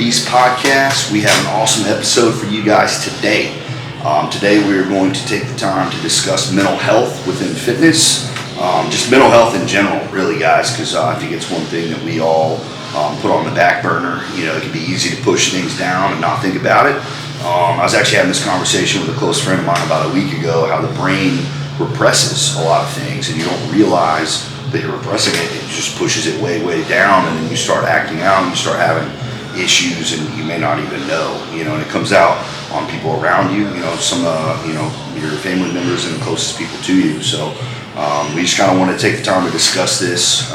Peace podcast. We have an awesome episode for you guys today. Today we are going to take the time to discuss mental health within fitness, just mental health in general, really, guys, because I think it's one thing that we all put on the back burner. You know, it can be easy to push things down and not think about it. I was actually having this conversation with a close friend of mine about a week ago, how the brain represses a lot of things, and you don't realize that you're repressing it. It just pushes it way down, and then you start acting out and you start having issues, and you may not even know, and it comes out on people around you, some your family members and the closest people to you. So we just kind of want to take the time to discuss this,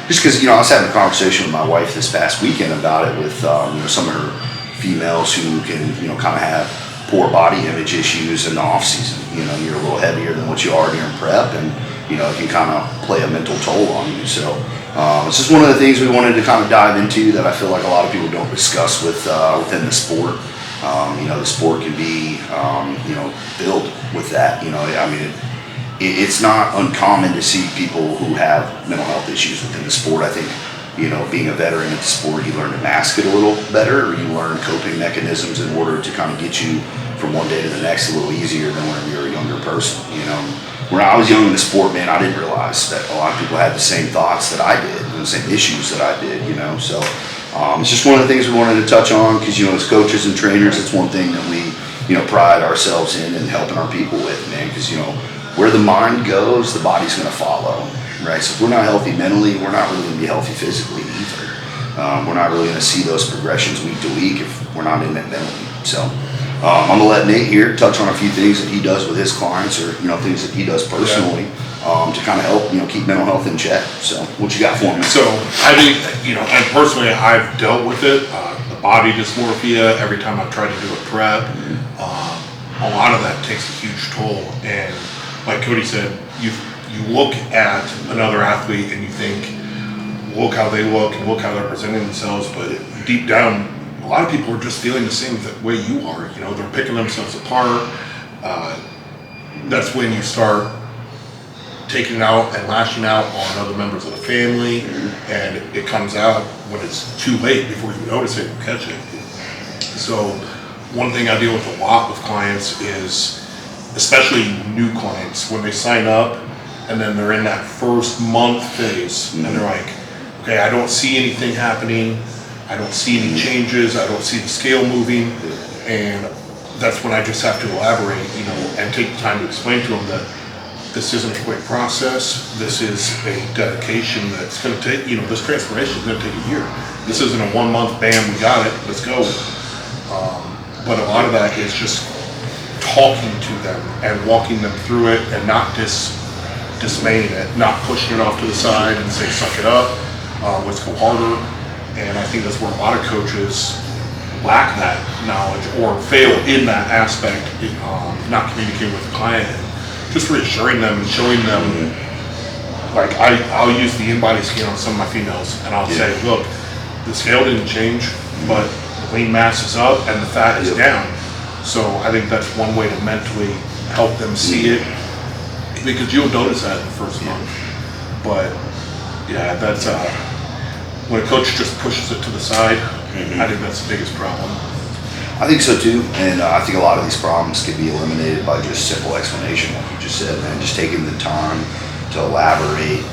just because I was having a conversation with my wife this past weekend about it with some of her females who can kind of have poor body image issues in the off season. You're a little heavier than what you are during prep, and it can kind of play a mental toll on you. So it's just one of the things we wanted to kind of dive into that I feel like a lot of people don't discuss within the sport. The sport can be filled with that. It's not uncommon to see people who have mental health issues within the sport. I think being a veteran at the sport, you learn to mask it a little better, or you learn coping mechanisms in order to kind of get you from one day to the next a little easier than when you're a younger person. When I was young in the sport, man, I didn't realize that a lot of people had the same thoughts that I did, and the same issues that I did, So it's just one of the things we wanted to touch on, because, as coaches and trainers, it's one thing that we, pride ourselves in and helping our people with, man, because, where the mind goes, the body's going to follow, right? So if we're not healthy mentally, we're not really going to be healthy physically either. We're not really going to see those progressions week to week if we're not in it mentally. So I'm going to let Nate here touch on a few things that he does with his clients, or things that he does personally to kind of help keep mental health in check. So what you got for me? So I think and personally I've dealt with it. The body dysmorphia. Every time I've tried to do a prep, a lot of that takes a huge toll. And like Cody said, you look at another athlete and you think, look how they look and look how they're presenting themselves, but deep down, a lot of people are just feeling the same way you are. They're picking themselves apart. That's when you start taking it out and lashing out on other members of the family, and it comes out when it's too late before you notice it and catch it. So one thing I deal with a lot with clients is, especially new clients, when they sign up and then they're in that first month phase, and they're like, okay, I don't see anything happening, I don't see any changes, I don't see the scale moving, and that's when I just have to elaborate, and take the time to explain to them that this isn't a quick process, this is a dedication that's going to take, this transformation is going to take a year. This isn't a 1 month, bam, we got it, let's go. But a lot of that is just talking to them and walking them through it, and not dismaying it, not pushing it off to the side and say, suck it up, let's go harder. And I think that's where a lot of coaches lack that knowledge or fail in that aspect, not communicating with the client, and just reassuring them and showing them, like I'll use the in-body scale on some of my females, and I'll say, look, the scale didn't change, but the lean mass is up and the fat is down. So I think that's one way to mentally help them see it, because you'll notice that in the first month. But yeah, that's when a coach just pushes it to the side, I think that's the biggest problem. I think so too, and I think a lot of these problems can be eliminated by just simple explanation, like you just said, man. Just taking the time to elaborate,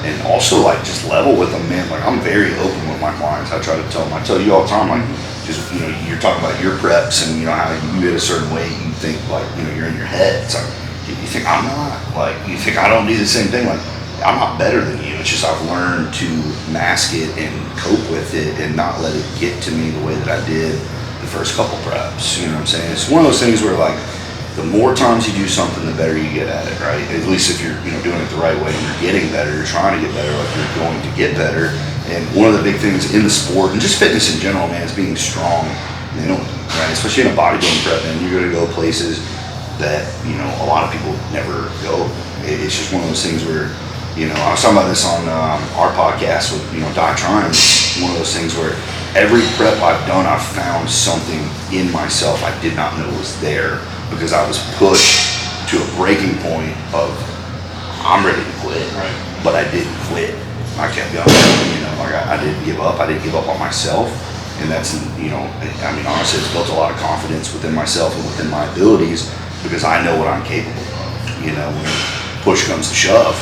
and also like just level with them, man. Like I'm very open with my clients. I try to tell them, I tell you all the time, like just you're talking about your preps and how you hit a certain way, you think like you're in your head. It's like you think I'm not, like you think I don't do the same thing, like I'm not better than you. It's just I've learned to mask it and cope with it and not let it get to me the way that I did the first couple preps. You know what I'm saying? It's one of those things where like the more times you do something, the better you get at it, right? At least if you're doing it the right way and you're getting better, you're trying to get better, like you're going to get better. And one of the big things in the sport and just fitness in general, man, is being strong, right? Especially in a bodybuilding prep, man, you're gonna go places that a lot of people never go. It's just one of those things where I was talking about this on our podcast with Doc Trine. One of those things where every prep I've done, I've found something in myself I did not know was there, because I was pushed to a breaking point of I'm ready to quit, right. But I didn't quit. I kept going. Like I didn't give up. I didn't give up on myself. And that's, you know, I mean, honestly, it's built a lot of confidence within myself and within my abilities because I know what I'm capable of. You know, when push comes to shove,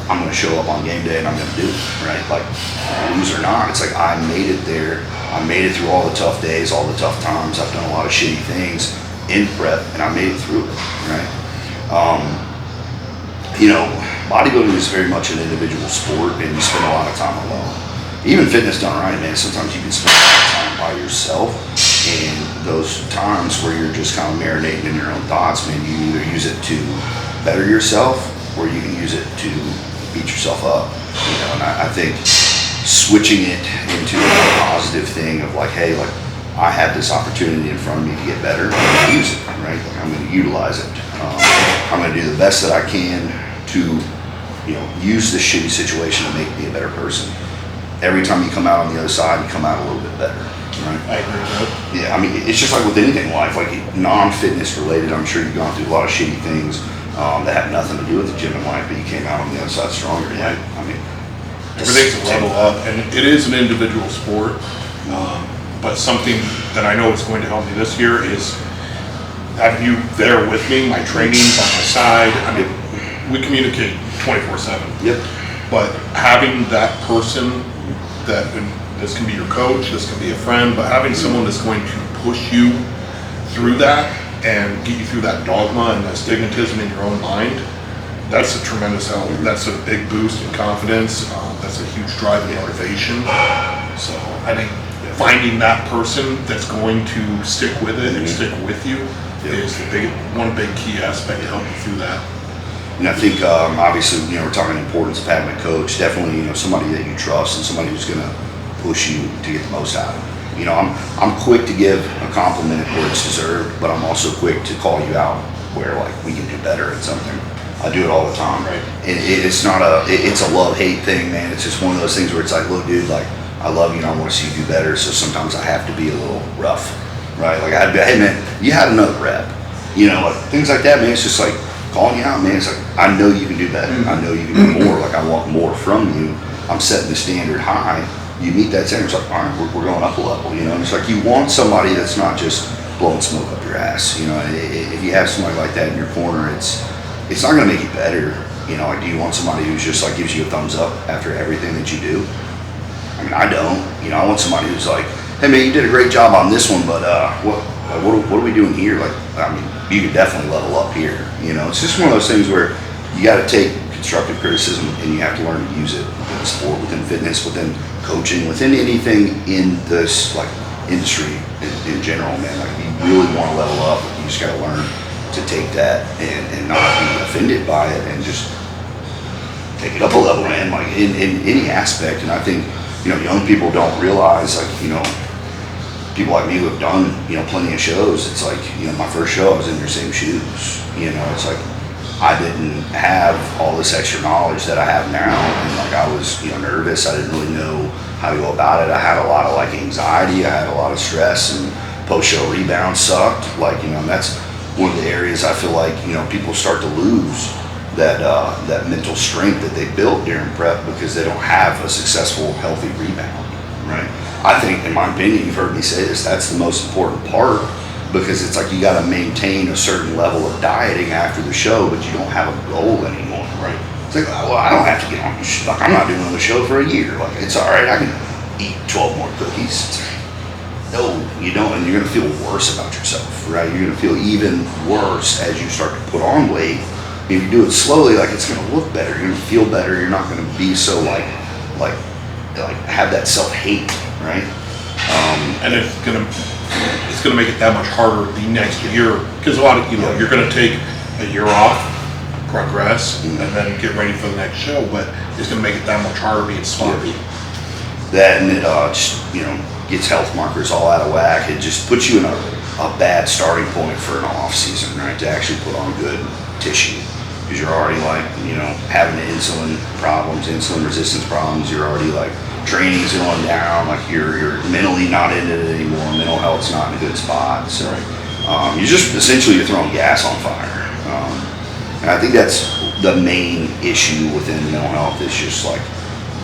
I'm going to show up on game day and I'm going to do it, right? Like, lose or not, it's like I made it there. I made it through all the tough days, all the tough times. I've done a lot of shitty things in prep and I made it through it, right? You know, bodybuilding is very much an individual sport and you spend a lot of time alone. Even fitness done right, man, sometimes you can spend a lot of time by yourself, and those times where you're just kind of marinating in your own thoughts, man, you either use it to better yourself or you can use it to beat yourself up, you know. And I think switching it into a positive thing of like, hey, like, I have this opportunity in front of me to get better, I'm gonna use it, right? Like, I'm gonna utilize it. I'm gonna do the best that I can to, you know, use this shitty situation to make me a better person. Every time you come out on the other side, you come out a little bit better, right? I agree with that. Yeah, I mean, it's just like with anything in life, like non-fitness related, I'm sure you've gone through a lot of shitty things that have nothing to do with the gym in life, but you came out on the other side stronger, right? I mean, Everything's a level up, and it is an individual sport. But something that I know is going to help me this year is having you there with me, my trainings on my side. I mean, we communicate 24/7. Yep. But having that person that, and this can be your coach, this can be a friend, but having someone that's going to push you through that and get you through that dogma and that stigmatism in your own mind, that's a tremendous help. That's a big boost in confidence. That's a huge drive and motivation. So I think finding that person that's going to stick with it and stick with you is the one big key aspect to help you through that. And I think, obviously, you know, we're talking importance of having a coach. Definitely, you know, somebody that you trust and somebody who's going to push you to get the most out of it. You know, I'm quick to give a compliment where it's deserved, but I'm also quick to call you out where, like, we can do better at something. I do it all the time. Right. And it's not it's a love-hate thing, man. It's just one of those things where it's like, look, dude, like, I love you and I want to see you do better, so sometimes I have to be a little rough, right? Like, I'd be like, hey, man, you had another rep. You know, like, things like that, man. It's just like, calling you out, man, it's like, I know you can do better. I know you can do more. Like, I want more from you. I'm setting the standard high. You meet that standard, it's like, all right, we're going up a level, you know? And it's like, you want somebody that's not just blowing smoke up your ass, you know? If you have somebody like that in your corner, it's not gonna make you better, you know? Like, do you want somebody who's just like, gives you a thumbs up after everything that you do? I mean, I don't. You know, I want somebody who's like, hey, man, you did a great job on this one, but what are we doing here? Like, I mean, you could definitely level up here. You know, it's just one of those things where you got to take constructive criticism and you have to learn to use it within the sport, within fitness, within coaching, within anything in this like industry in general, man. Like, if you really want to level up, you just got to learn to take that and not be offended by it and just take it up a level, man. Like in any aspect. And I think, you know, young people don't realize, like, you know, people like me who have done, you know, plenty of shows, it's like, you know, my first show I was in your same shoes. You know, it's like I didn't have all this extra knowledge that I have now, and like I was, you know, nervous. I didn't really know how to go about it. I had a lot of like anxiety, I had a lot of stress, and post-show rebound sucked. Like, you know, and that's one of the areas I feel like, you know, people start to lose that mental strength that they built during prep because they don't have a successful, healthy rebound, right? I think, in my opinion, you've heard me say this, that's the most important part, because it's like you got to maintain a certain level of dieting after the show, but you don't have a goal anymore, right? It's like, well, I don't have to get on the show. Like, I'm not doing the show for a year. Like, it's all right, I can eat 12 more cookies. It's like, no, you don't, and you're going to feel worse about yourself, right? You're going to feel even worse as you start to put on weight. If you do it slowly, like, it's going to look better. You're going to feel better. You're not going to be so like have that self-hate, right? And it's gonna make it that much harder the next year, because a lot of, you know, you're gonna take a year off, progress, and then get ready for the next show, but it's gonna make it that much harder being sloppy. That, and it just, you know, gets health markers all out of whack. It just puts you in a bad starting point for an off season, right? To actually put on good tissue, because you're already like, you know, having insulin problems, insulin resistance problems. You're already like, training's going down, like you're mentally not into it anymore. Mental health's not in a good spot. So you just essentially you're throwing gas on fire. And I think that's the main issue within mental health, is just like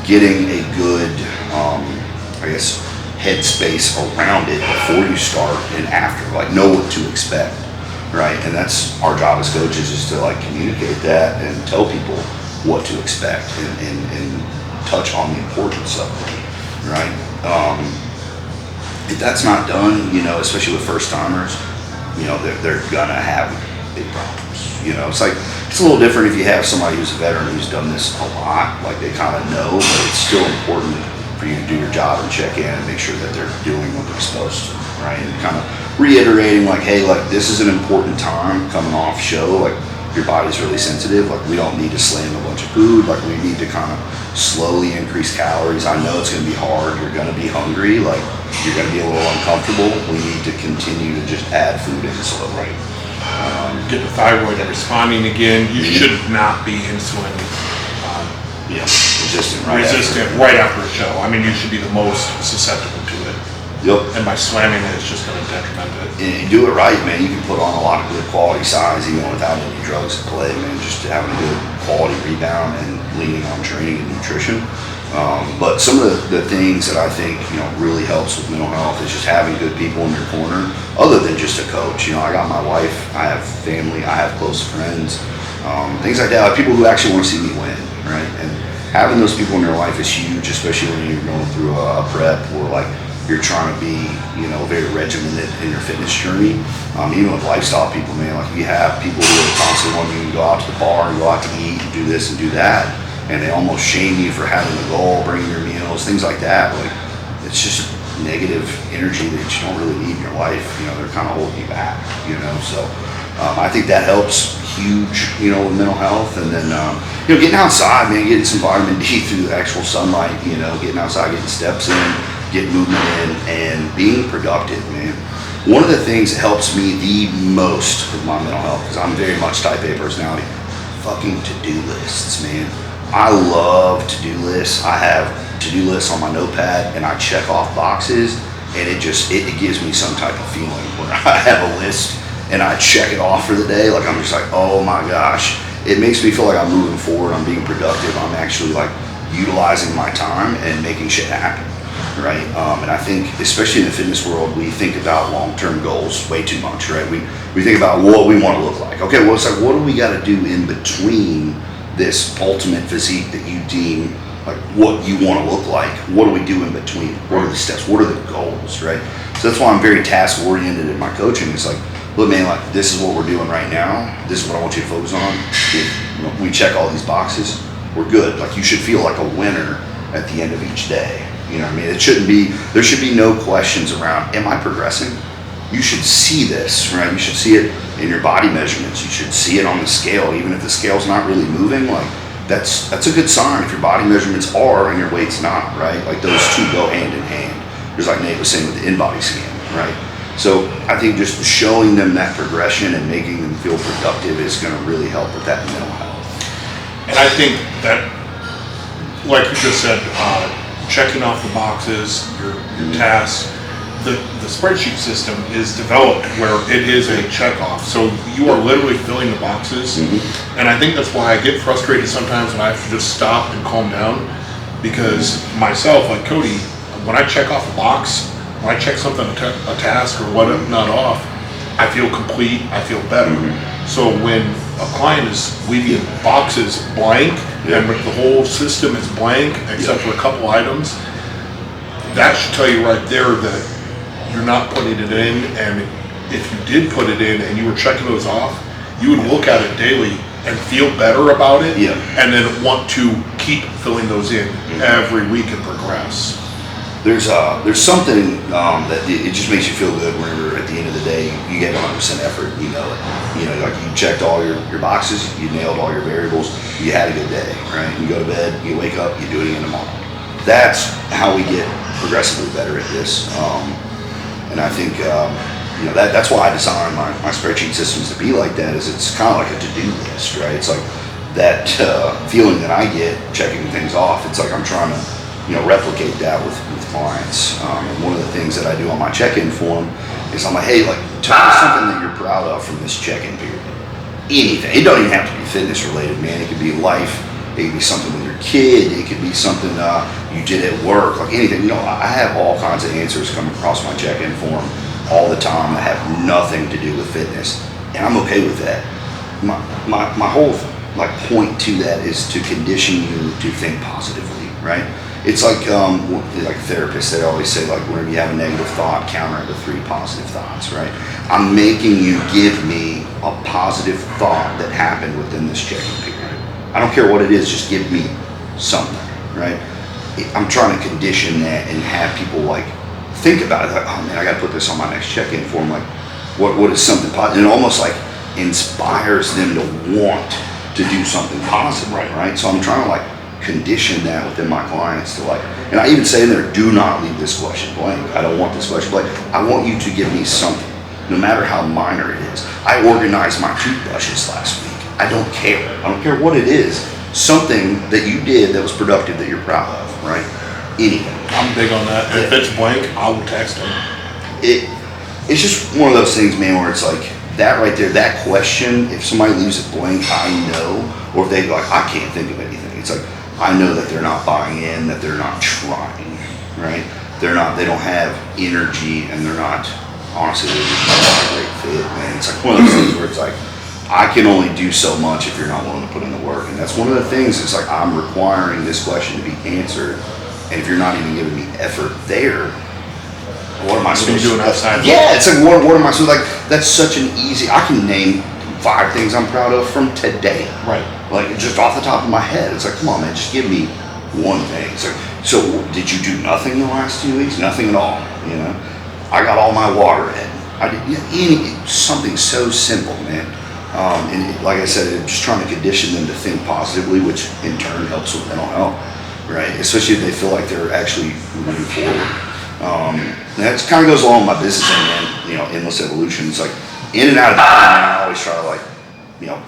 getting a good, I guess, headspace around it before you start and after, like know what to expect, right? And that's our job as coaches, is to like communicate that and tell people what to expect and touch on the importance of it, right? If that's not done, especially with first timers, they're gonna have big problems. It's a little different if you have somebody who's a veteran who's done this a lot, like they kind of know, but it's still important for you to do your job and check in and make sure that they're doing what they're supposed to, right? And kind of reiterating like, hey, like this is an important time coming off show, like your body's really sensitive, like we don't need to slam a bunch of food, like we need to kind of slowly increase calories. I know it's gonna be hard, you're gonna be hungry, like you're gonna be a little uncomfortable. We need to continue to just add food in slowly. Get the thyroid responding again. You should not be insulin resistant right after a show. I mean, you should be the most susceptible to it. Yep. And by slamming it, it's just going to detriment it. And you do it right, man. You can put on a lot of good quality size even without any drugs at play, man. Just having a good quality rebound and leaning on training and nutrition. But some of the things that I think really helps with mental health is just having good people in your corner, other than just a coach. I got my wife, I have family, I have close friends, things like that. Like people who actually want to see me win, right? And having those people in your life is huge, especially when you're going through a prep or like you're trying to be very regimented in your fitness journey. Even with lifestyle people, man, like you have people who are constantly wanting you to go out to the bar and go out to eat and do this and do that. And they almost shame you for having a goal, bringing your meals, things like that. Like, it's just negative energy that you don't really need in your life. They're kind of holding you back, So I think that helps huge, with mental health. And then, getting outside, man, getting some vitamin D through the actual sunlight, getting outside, getting steps in, getting movement in, and being productive, man. One of the things that helps me the most with my mental health, because I'm very much type A personality, fucking to-do lists, man. I love to-do lists. I have to-do lists on my notepad and I check off boxes, and it gives me some type of feeling where I have a list and I check it off for the day. Like I'm just like, oh my gosh. It makes me feel like I'm moving forward, I'm being productive, I'm actually like utilizing my time and making shit happen, right? And I think, especially in the fitness world, we think about long-term goals way too much, right? We think about what we want to look like. Okay, well, it's like, what do we got to do in between this ultimate physique that you deem like what you want to look like? What do we do in between? What are the steps? What are the goals, right? So that's why I'm very task oriented in my coaching. It's like, look, man, like this is what we're doing right now. This is what I want you to focus on. If we check all these boxes, we're good. Like you should feel like a winner at the end of each day. There should be no questions around, am I progressing? You should see this, right? You should see it in your body measurements. You should see it on the scale, even if the scale's not really moving. Like that's a good sign if your body measurements are and your weight's not, right? Like those two go hand in hand. Just like Nate was saying with the in-body scan, right? So I think just showing them that progression and making them feel productive is going to really help with that mental health. And I think that, like you just said, checking off the boxes, your tasks. The spreadsheet system is developed where it is a check off. So you are literally filling the boxes. And I think that's why I get frustrated sometimes when I have to just stop and calm down. Because myself, like Cody, when I check off a box, when I check something, a task or whatnot off, I feel complete, I feel better. So when a client is leaving boxes blank and the whole system is blank except for a couple items, that should tell you right there that you're not putting it in, and if you did put it in and you were checking those off, you would look at it daily and feel better about it, and then want to keep filling those in every week and progress. There's something that it just makes you feel good whenever at the end of the day you get 100% effort, like you checked all your boxes, you nailed all your variables, you had a good day, right? You go to bed, you wake up, you do it again tomorrow. That's how we get progressively better at this. And I think, that's why I designed my spreadsheet systems to be like that, is it's kind of like a to-do list, right? It's like that feeling that I get checking things off. It's like I'm trying to, replicate that with clients. And one of the things that I do on my check-in form is I'm like, hey, like, tell me something that you're proud of from this check-in period. Anything. It don't even have to be fitness related, man. It could be life. It could be something with your kid. It could be something you did at work, like anything. You know, I have all kinds of answers come across my check-in form all the time that have nothing to do with fitness, and I'm okay with that. My whole like point to that is to condition you to think positively, right? It's like therapists, they always say, like, whenever you have a negative thought, counter it with 3 positive thoughts, right? I'm making you give me a positive thought that happened within this check-in period. I don't care what it is, just give me something, right? I'm trying to condition that and have people like think about it. Like, oh man, I got to put this on my next check-in form. Like, what is something positive? And it almost like inspires them to want to do something positive, right? So I'm trying to like condition that within my clients to like, and I even say in there, do not leave this question blank. I don't want this question blank. I want you to give me something, no matter how minor it is. I organized my toothbrushes last week. I don't care. I don't care what it is. Something that you did that was productive that you're proud of, right? Anything. I'm big on that. If it's blank, I will text them. It's just one of those things, man, where it's like that right there, that question, if somebody leaves it blank, I know, or if they go like, I can't think of anything. It's like, I know that they're not buying in, that they're not trying, right? They don't have energy, and they're not, honestly, they're just not a great fit, man. It's like one of those things where it's like, I can only do so much if you're not willing to put in the work. And that's one of the things, it's like I'm requiring this question to be answered. And if you're not even giving me effort there, what am I supposed to do? Outside? Yeah, it's like, what am I supposed to, like, that's such an easy, I can name 5 things I'm proud of from today. Right. Like, just off the top of my head. It's like, come on, man, just give me one thing. It's like, so did you do nothing the last 2 weeks? Nothing at all, you know? I got all my water in. I did something so simple, man. And like I said, just trying to condition them to think positively, which in turn helps with mental health, right? Especially if they feel like they're actually moving forward. That kind of goes along with my business thing, man. You know, endless evolution. It's like in and out of that, I always try to like, you know,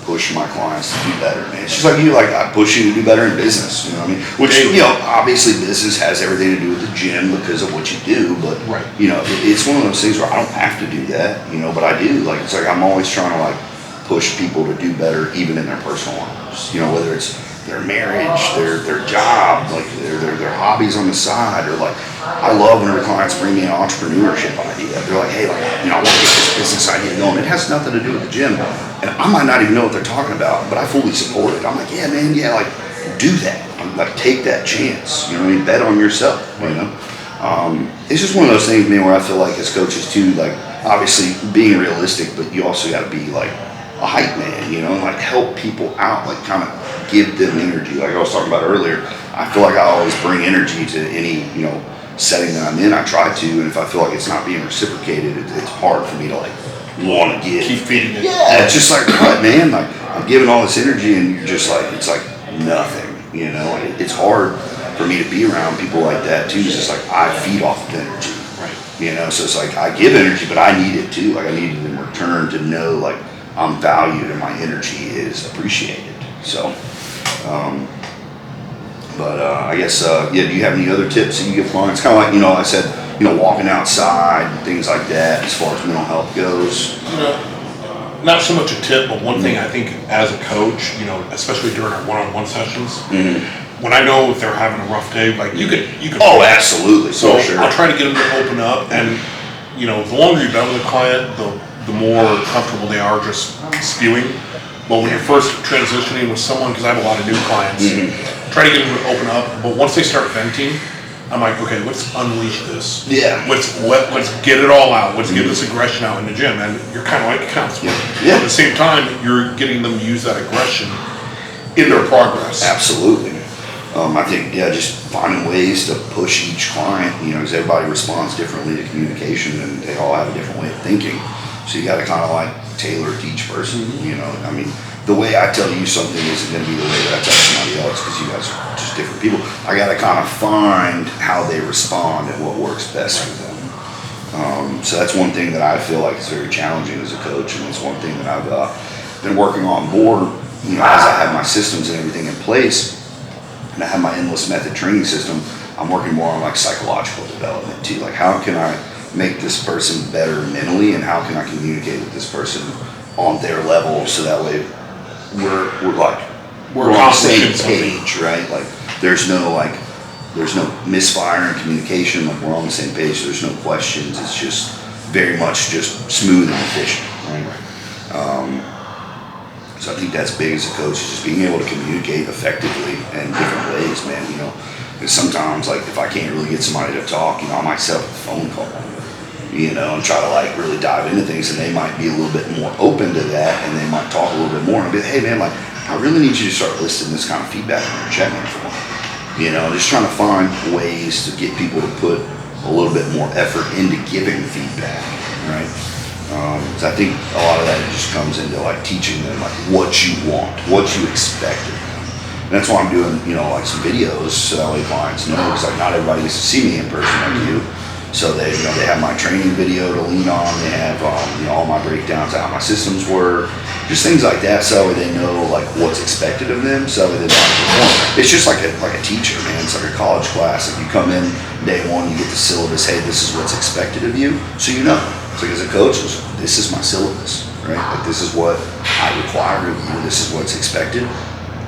push my clients to do better, man. It's just like you, like I push you to do better in business. You know what I mean? Which, you know, obviously business has everything to do with the gym because of what you do, but you know, it's one of those things where I don't have to do that, you know, but I do. Like, it's like I'm always trying to like push people to do better, even in their personal lives. You know, whether it's their marriage, their job, like their hobbies on the side, or like I love when our clients bring me an entrepreneurship idea. They're like, hey, like, you know, I want to get this business idea going. It has nothing to do with the gym, and I might not even know what they're talking about, but I fully support it. I'm like, yeah, man, yeah, like do that. Like take that chance. You know what I mean? Bet on yourself. You know. It's just one of those things, man, where I feel like as coaches too, like obviously being realistic, but you also got to be like a hype man, you know, and like help people out, like kind of give them energy. Like I was talking about earlier, I feel like I always bring energy to any, you know, setting that I'm in. I try to, and if I feel like it's not being reciprocated, it's hard for me to like want to give. Keep feeding it. Yeah, it's just like, what, man? Like I'm giving all this energy, and you're just like, it's like nothing, you know. And it's hard for me to be around people like that too. It's just like I feed off of energy, right? You know, so it's like I give energy, but I need it too. Like I need it in return to know like I'm valued and my energy is appreciated. So, I guess, yeah, do you have any other tips that you give clients? Kind of like, you know, I said, you know, walking outside and things like that as far as mental health goes. You know, not so much a tip, but one thing I think as a coach, you know, especially during our one-on-one sessions, when I know if they're having a rough day, like you could. Oh, absolutely. So sure. I'll try to get them to open up, and you know, the longer you've been with a client, the more comfortable they are just spewing. But when you're first transitioning with someone, because I have a lot of new clients, try to get them to open up. But once they start venting, I'm like, okay, let's unleash this. Yeah. Let's get it all out. Let's get this aggression out in the gym. And you're kind of like a counselor. Yeah. At the same time, you're getting them to use that aggression in their progress. Absolutely. I think, yeah, just finding ways to push each client, you know, because everybody responds differently to communication, and they all have a different way of thinking. So you got to kind of like tailor it to each person, you know. I mean, the way I tell you something isn't going to be the way that I tell somebody else, because you guys are just different people. I got to kind of find how they respond and what works best for them. So that's one thing that I feel like is very challenging as a coach, and it's one thing that I've been working on more, you know, as I have my systems and everything in place, and I have my endless method training system. I'm working more on like psychological development too. Like, how can I make this person better mentally, and how can I communicate with this person on their level, so that way we're like we're on the same accomplishing something. page, right? Like, there's no misfire in communication. Like, we're on the same page. There's no questions. It's just very much just smooth and efficient, right? So I think that's big as a coach, is just being able to communicate effectively in different ways, man. You know, because sometimes, like, if I can't really get somebody to talk, you know, I might set up a phone call, you know, and try to like really dive into things, and they might be a little bit more open to that, and they might talk a little bit more and be, hey man, like, I really need you to start listing this kind of feedback on your check-in form. You know, just trying to find ways to get people to put a little bit more effort into giving feedback, right? So I think a lot of that just comes into like teaching them like what you want, what you expect of them. And that's why I'm doing, you know, like some videos so that way clients know, because like not everybody gets to see me in person like you. So they, you know, they have my training video to lean on. They have, you know, all my breakdowns of how my systems work, just things like that. So they know like what's expected of them. So they don't perform. It's just like a teacher, man. It's like a college class. If you come in day one, you get the syllabus. Hey, this is what's expected of you. So you know. So as a coach, this is my syllabus, right? Like, this is what I require of you. This is what's expected.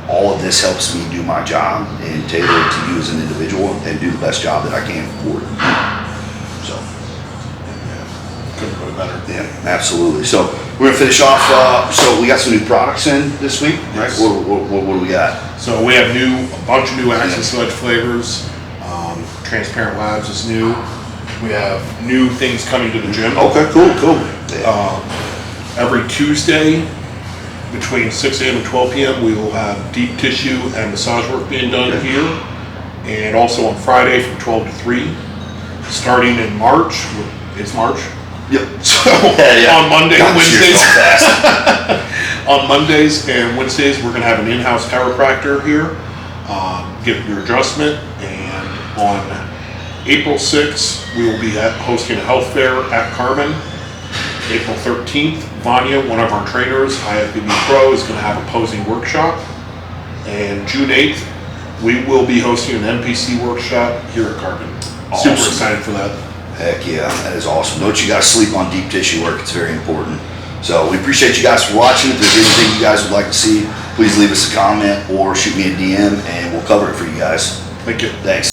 All of this helps me do my job and tailor it to you as an individual and do the best job that I can for you. So, Couldn't put it better. yeah, absolutely. So we're gonna finish off. So we got some new products in this week, right? Yes. What do we got? So we have a bunch of new Access Sludge flavors. Transparent Labs is new. We have new things coming to the gym. Okay, cool. Yeah. Every Tuesday between 6 a.m. and 12 p.m. we will have deep tissue and massage work being done Okay. here. And also on Friday from 12 to 3. Starting in March, it's March. Yep. So Yeah. on Monday, God, this year's Wednesdays, gone fast. on Mondays and Wednesdays, we're going to have an in-house chiropractor here, give your adjustment. And on April 6th, we will be hosting a health fair at Carmen. April 13th, Vanya, one of our trainers, IFBB Pro, is going to have a posing workshop. And June 8th, we will be hosting an NPC workshop here at Carmen. Awesome. Super excited for that. Heck yeah, that is awesome. Don't you guys sleep on deep tissue work. It's very important. So we appreciate you guys for watching. If there's anything you guys would like to see, please leave us a comment or shoot me a DM and we'll cover it for you guys. Thank you. Thanks.